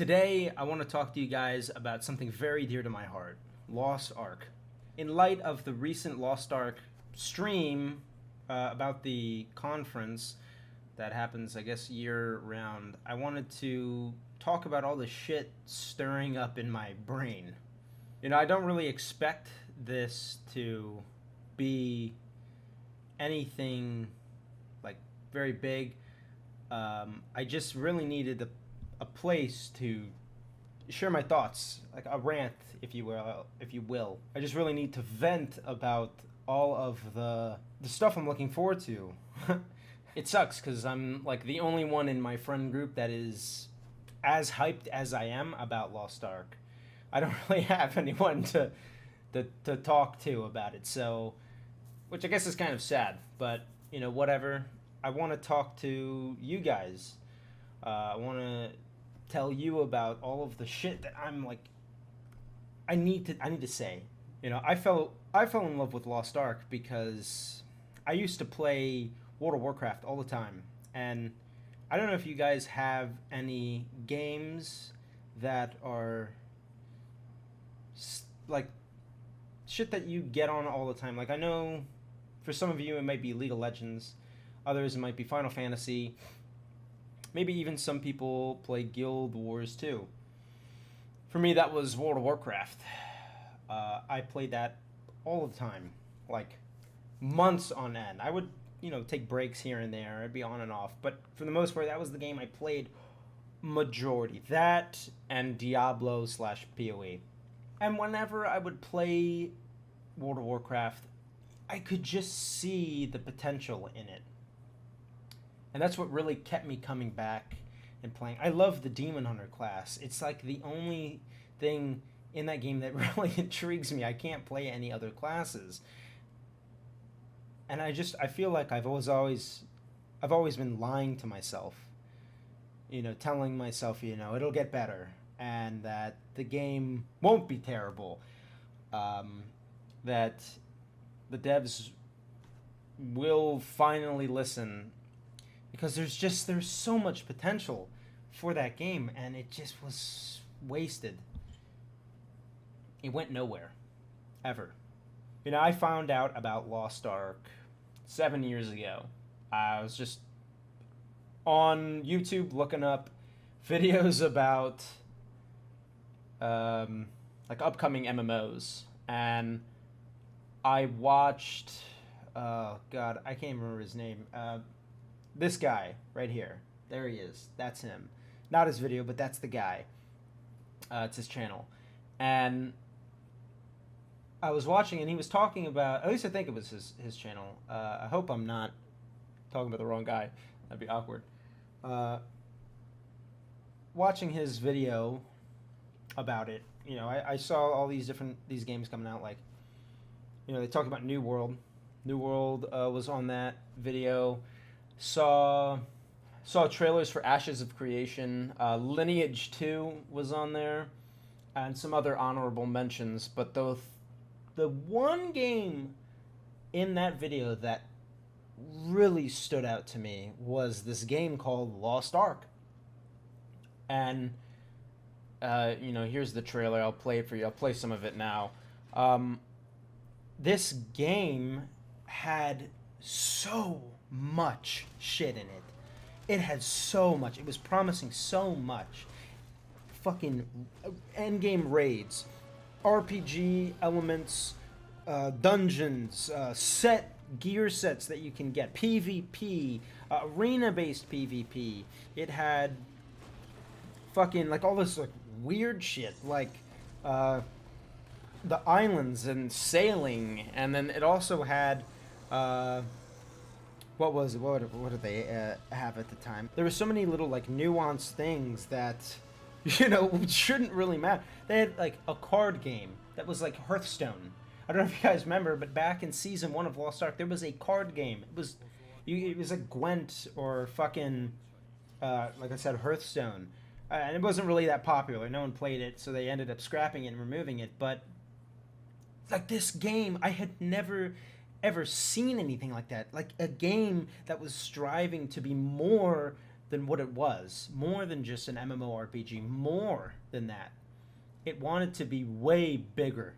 Today, I want to talk to you guys about something very dear to my heart, Lost Ark. In light of the recent Lost Ark stream about the conference that happens, I guess, year-round, I wanted to talk about all the shit stirring up in my brain. I don't really expect this to be anything like very big. I just really needed a place to share my thoughts, like a rant, if you will. I just really need to vent about all of the stuff I'm looking forward to. It sucks because I'm like the only one in my friend group that is as hyped as I am about Lost Ark. I don't really have anyone to talk to about it, so, which I guess is kind of sad, but whatever. I want to talk to you guys. I want to tell you about all of the shit that I'm like I need to say. I fell in love with Lost Ark because I used to play World of Warcraft all the time, and I don't know if you guys have any games that are like shit that you get on all the time. Like, I know for some of you it might be League of Legends, others it might be Final Fantasy. Maybe even some people play Guild Wars too. For me, that was World of Warcraft. I played that all the time, like months on end. I would, take breaks here and there. I'd be on and off, but for the most part, that was the game I played majority. That and Diablo/PoE. And whenever I would play World of Warcraft, I could just see the potential in it. And that's what really kept me coming back and playing. I love the Demon Hunter class. It's like the only thing in that game that really intrigues me. I can't play any other classes. And I feel like I've always been lying to myself. Telling myself, it'll get better and that the game won't be terrible. That the devs will finally listen, because there's so much potential for that game, and it just was wasted. It went nowhere, ever. I found out about Lost Ark 7 years ago. I was just on YouTube looking up videos about like upcoming MMOs, and I watched, oh god, I can't remember his name. This guy right here. There he is. That's him. Not his video, but that's the guy. It's his channel. And I was watching, and he was talking about, at least I think it was his channel. I hope I'm not talking about the wrong guy. That'd be awkward. Watching his video about it, I saw all these games coming out. Like, they talked about New World. New World was on that video. Saw trailers for Ashes of Creation. Lineage 2 was on there, and some other honorable mentions. But the one game in that video that really stood out to me was this game called Lost Ark. And here's the trailer. I'll play it for you. I'll play some of it now. This game had so much shit in it. It had so much. It was promising so much. Fucking endgame raids, RPG elements, dungeons, gear sets that you can get, PvP, arena-based PvP. It had fucking like all this like weird shit, like the islands and sailing, and then it also had what was it? What did they have at the time? There were so many little like nuanced things that shouldn't really matter. They had like a card game that was like Hearthstone. I don't know if you guys remember, but back in season 1 of Lost Ark, there was a card game. It was like Gwent or fucking like I said, Hearthstone, and it wasn't really that popular. No one played it, so they ended up scrapping it and removing it. But like this game, I had never ever seen anything like that. Like a game that was striving to be more than what it was, more than just an MMORPG, more than that. It wanted to be way bigger.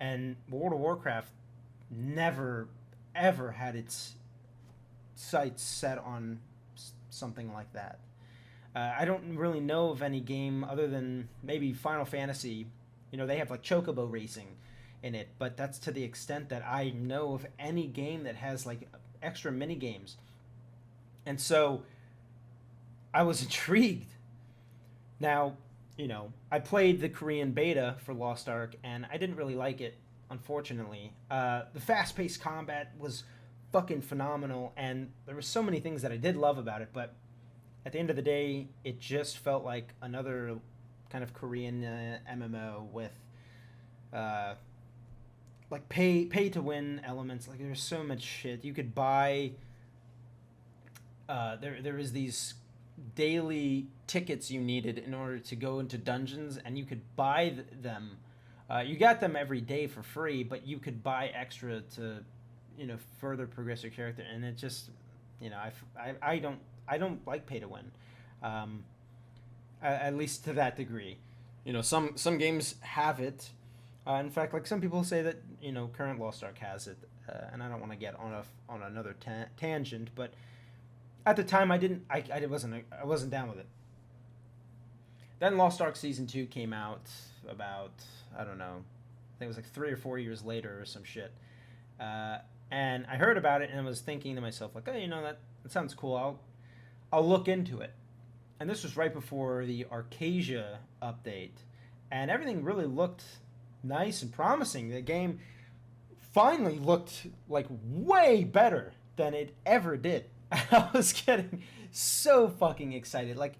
And World of Warcraft never, ever had its sights set on something like that. I don't really know of any game other than maybe Final Fantasy. You know, they have like Chocobo racing in it, but that's to the extent that I know of any game that has like extra mini games. And so I was intrigued. Now, you know, I played the Korean beta for Lost Ark, and I didn't really like it, unfortunately. The fast-paced combat was fucking phenomenal, and there were so many things that I did love about it, but at the end of the day, it just felt like another kind of Korean MMO with like pay to win elements. Like there's so much shit you could buy. There was these daily tickets you needed in order to go into dungeons, and you could buy them. You got them every day for free, but you could buy extra to, you know, further progress your character. And it just, you know, I don't like pay to win, at least to that degree. You know, some games have it. In fact, like some people say that, you know, current Lost Ark has it, and I don't want to get on another tangent, but at the time I wasn't down with it. Then Lost Ark Season 2 came out about, I don't know, I think it was like 3 or 4 years later or some shit. And I heard about it and I was thinking to myself, like, oh, you know, that sounds cool. I'll look into it. And this was right before the Arcasia update. And everything really looked nice and promising. The game finally looked like way better than it ever did. I was getting so fucking excited. Like,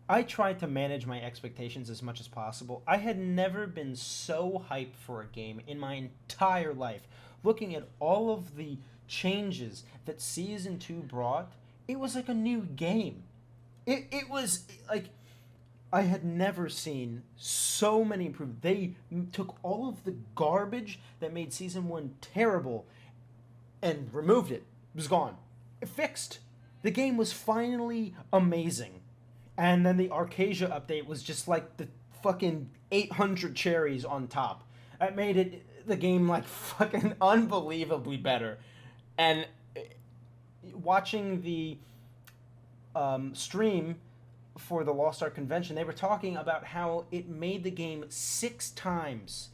I tried to manage my expectations as much as possible. I had never been so hyped for a game in my entire life. Looking at all of the changes that Season 2 brought, it was like a new game. It was like, I had never seen so many improvements. They took all of the garbage that made Season 1 terrible and removed it. It was gone. It fixed. The game was finally amazing. And then the Arcasia update was just like the fucking 800 cherries on top. It made the game like fucking unbelievably better. And watching the stream for the Lost Ark convention, they were talking about how it made the game 6 times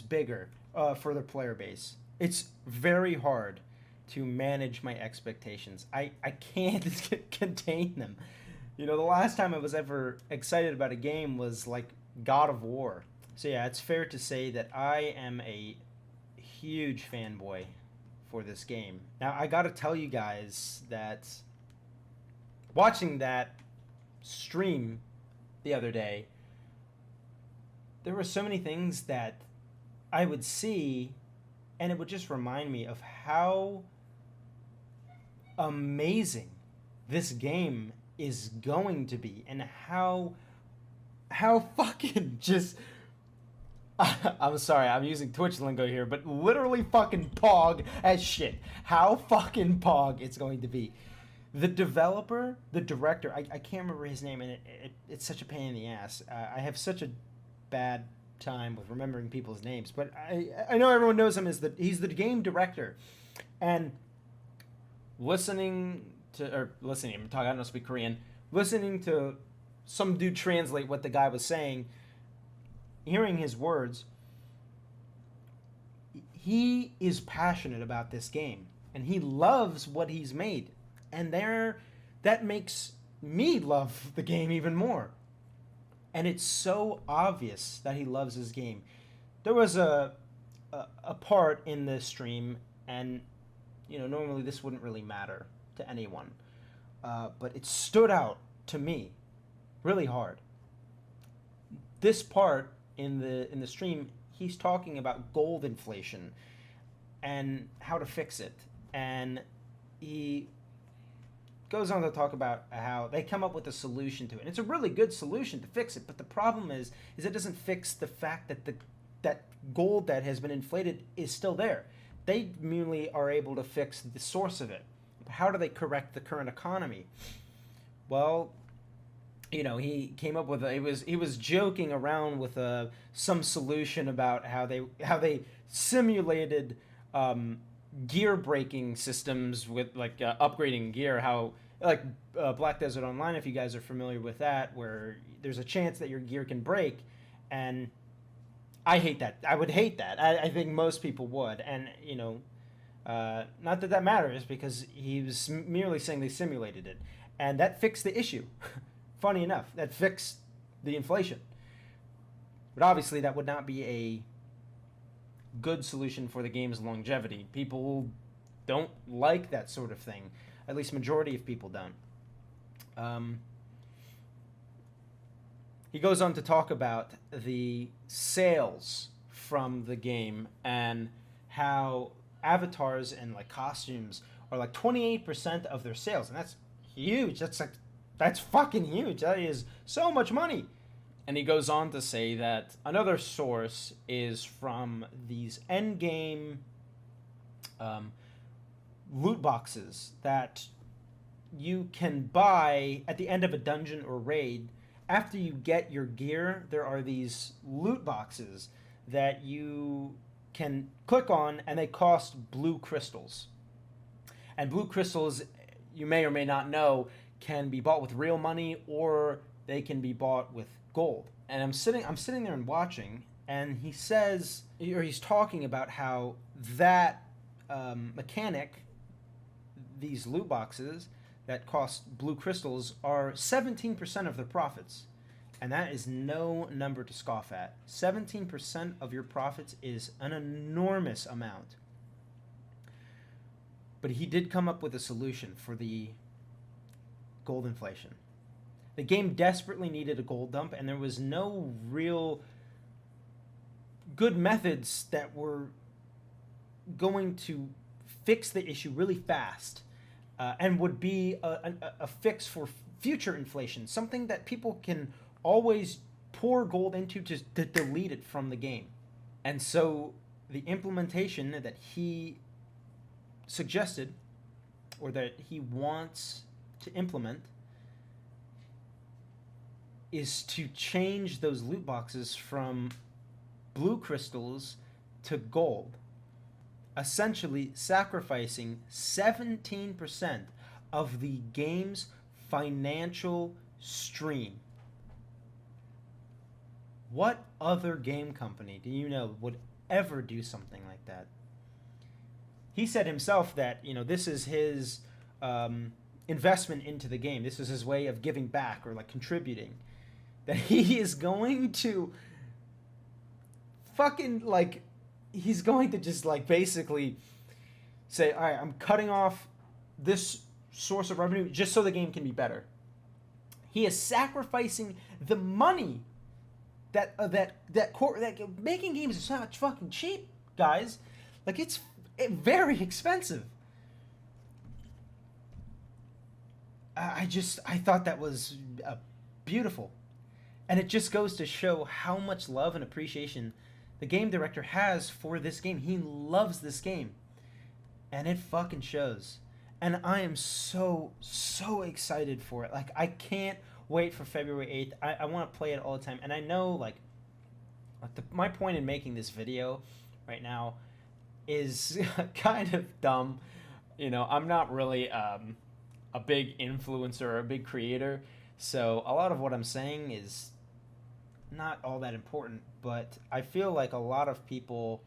bigger for their player base. It's very hard to manage my expectations. I can't contain them. You know, the last time I was ever excited about a game was like God of War. So yeah, it's fair to say that I am a huge fanboy for this game. Now, I gotta tell you guys that watching that stream the other day, there were so many things that I would see, and it would just remind me of how amazing this game is going to be, and how fucking just I'm sorry, I'm using Twitch lingo here, but literally fucking pog as shit. How fucking pog it's going to be. The developer, the director, I can't remember his name, and it's such a pain in the ass. I have such a bad time with remembering people's names, but I know everyone knows him as he's the game director. And I'm talking, I don't speak Korean, listening to some dude translate what the guy was saying, hearing his words, he is passionate about this game, and he loves what he's made. And that makes me love the game even more. And it's so obvious that he loves his game. There was a part in the stream, and you know, normally this wouldn't really matter to anyone, but it stood out to me really hard. This part in the stream, he's talking about gold inflation and how to fix it, and he goes on to talk about how they come up with a solution to it. And it's a really good solution to fix it, but the problem is it doesn't fix the fact that that gold that has been inflated is still there. They merely are able to fix the source of it. How do they correct the current economy? Well, he came up with he was joking around with some solution about how they simulated gear braking systems with like upgrading gear. How like Black Desert Online, if you guys are familiar with that, where there's a chance that your gear can break, and I hate that. I would hate that. I think most people would, and not that that matters because he was merely saying they simulated it, and that fixed the issue. Funny enough, that fixed the inflation. But obviously, that would not be a good solution for the game's longevity. People don't like that sort of thing. At least majority of people don't. He goes on to talk about the sales from the game and how avatars and like costumes are like 28% of their sales, and that's huge. That's fucking huge. That is so much money. And he goes on to say that another source is from these endgame loot boxes that you can buy at the end of a dungeon or raid. After you get your gear, there are these loot boxes that you can click on, and they cost blue crystals. And blue crystals, you may or may not know, can be bought with real money or they can be bought with gold. And I'm sitting there and watching, and he says, or he's talking about how that mechanic, these loot boxes that cost blue crystals, are 17% of their profits. And that is no number to scoff at. 17% of your profits is an enormous amount. But he did come up with a solution for the gold inflation. The game desperately needed a gold dump, and there was no real good methods that were going to fix the issue really fast and would be a fix for future inflation, something that people can always pour gold into to delete it from the game. And so the implementation that he suggested, or that he wants to implement, is to change those loot boxes from blue crystals to gold, essentially sacrificing 17% of the game's financial stream. What other game company do you know would ever do something like that? He said himself that, this is his investment into the game. This is his way of giving back or like contributing. That he is going to fucking like, he's going to just like basically say, all right, I'm cutting off this source of revenue just so the game can be better. He is sacrificing the money that making games is so much fucking cheap, guys. Like it's very expensive. I thought that was beautiful. And it just goes to show how much love and appreciation the game director has for this game. He loves this game. And it fucking shows. And I am so excited for it. Like, I can't wait for February 8th. I want to play it all the time. And I know, like my point in making this video right now is kind of dumb. I'm not really a big influencer or a big creator. So a lot of what I'm saying is not all that important, but I feel like a lot of people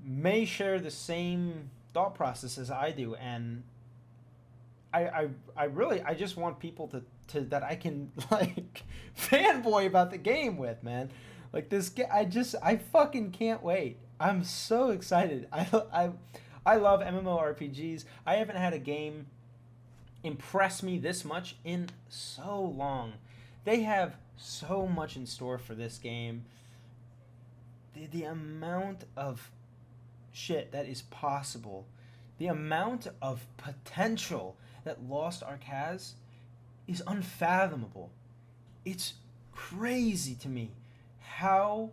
may share the same thought process as I do, and I just want people to that I can like fanboy about the game with, man. Like this I fucking can't wait. I'm so excited. I love MMORPGs. I haven't had a game impress me this much in so long. They have so much in store for this game. The amount of shit that is possible, the amount of potential that Lost Ark has is unfathomable. It's crazy to me how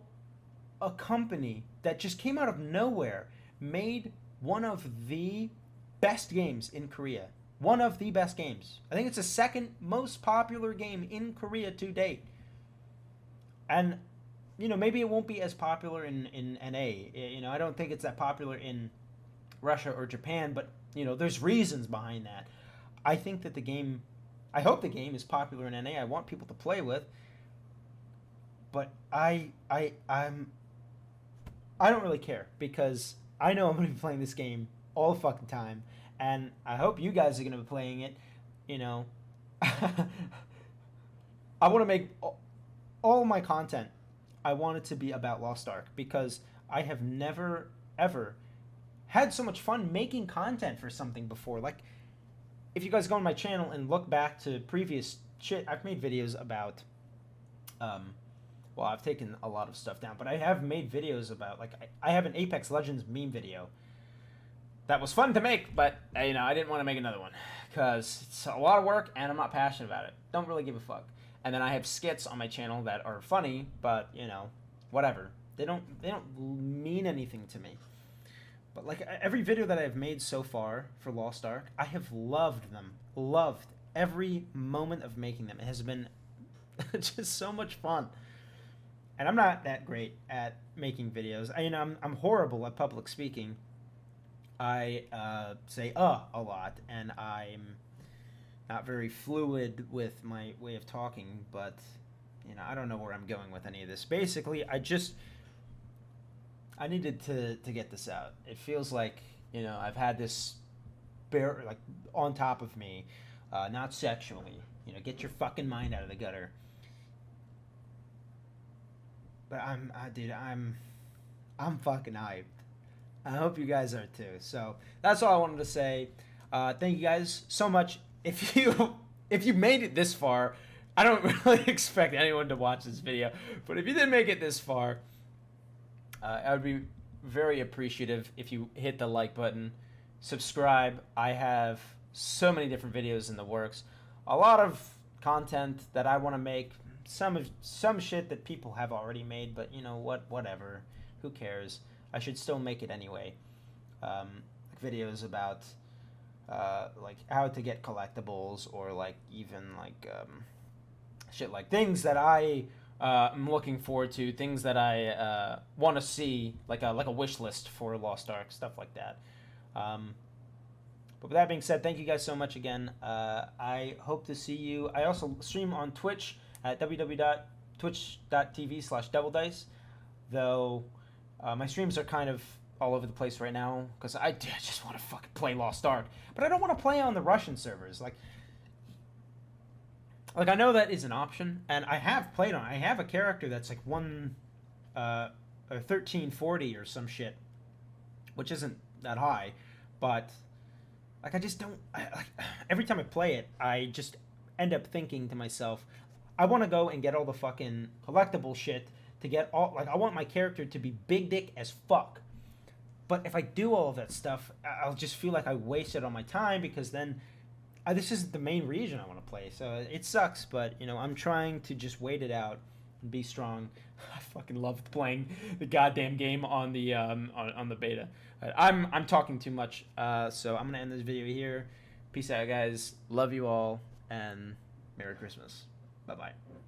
a company that just came out of nowhere made one of the best games in Korea. One of the best games. I think it's the second most popular game in Korea to date. And, you know, maybe it won't be as popular in NA. You know, I don't think it's that popular in Russia or Japan, but, you know, there's reasons behind that. I think that the game, I hope the game is popular in NA. I want people to play with. But I don't really care, because I know I'm going to be playing this game all the fucking time, and I hope you guys are going to be playing it. You know, I want to make all my content, I want it to be about Lost Ark, because I have never, ever had so much fun making content for something before. Like, if you guys go on my channel and look back to previous shit, I've made videos about, well, I've taken a lot of stuff down, but I have made videos about, like, I have an Apex Legends meme video that was fun to make, but, you know, I didn't want to make another one, because it's a lot of work, and I'm not passionate about it. Don't really give a fuck. And then I have skits on my channel that are funny, but, you know, whatever. They don't mean anything to me. But, like, every video that I've made so far for Lost Ark, I have loved them. Loved every moment of making them. It has been just so much fun. And I'm not that great at making videos. I'm horrible at public speaking. I say a lot, and I'm not very fluid with my way of talking, but, you know, I don't know where I'm going with any of this. Basically, I needed to get this out. It feels like, you know, I've had this like on top of me, not sexually. You know, get your fucking mind out of the gutter. But I'm fucking hyped. I hope you guys are too. So that's all I wanted to say. Thank you guys so much. If you made it this far, I don't really expect anyone to watch this video, but if you did make it this far, I would be very appreciative if you hit the like button, subscribe. I have so many different videos in the works, a lot of content that I want to make. Some shit that people have already made, but you know what? Whatever. Who cares? I should still make it anyway. Videos about like how to get collectibles, or like even like shit like things that I am looking forward to, things that I want to see, like a wish list for Lost Ark, stuff like that. But with that being said, thank you guys so much again. I hope to see you. I also stream on Twitch at www.twitch.tv/DubleDice, though my streams are kind of all over the place right now, because I just want to fucking play Lost Ark, but I don't want to play on the Russian servers. Like I know that is an option, and I have played on. I have a character that's like 1340 or some shit, which isn't that high, but like I just don't. Every time I play it, I just end up thinking to myself, I want to go and get all the fucking collectible shit to get all, like, I want my character to be big dick as fuck. But if I do all of that stuff, I'll just feel like I wasted all my time, because then this isn't the main region I want to play. So it sucks, but, you know, I'm trying to just wait it out and be strong. I fucking loved playing the goddamn game on the on the beta. I'm talking too much, so I'm gonna end this video here. Peace out, guys. Love you all, and Merry Christmas. Bye-bye.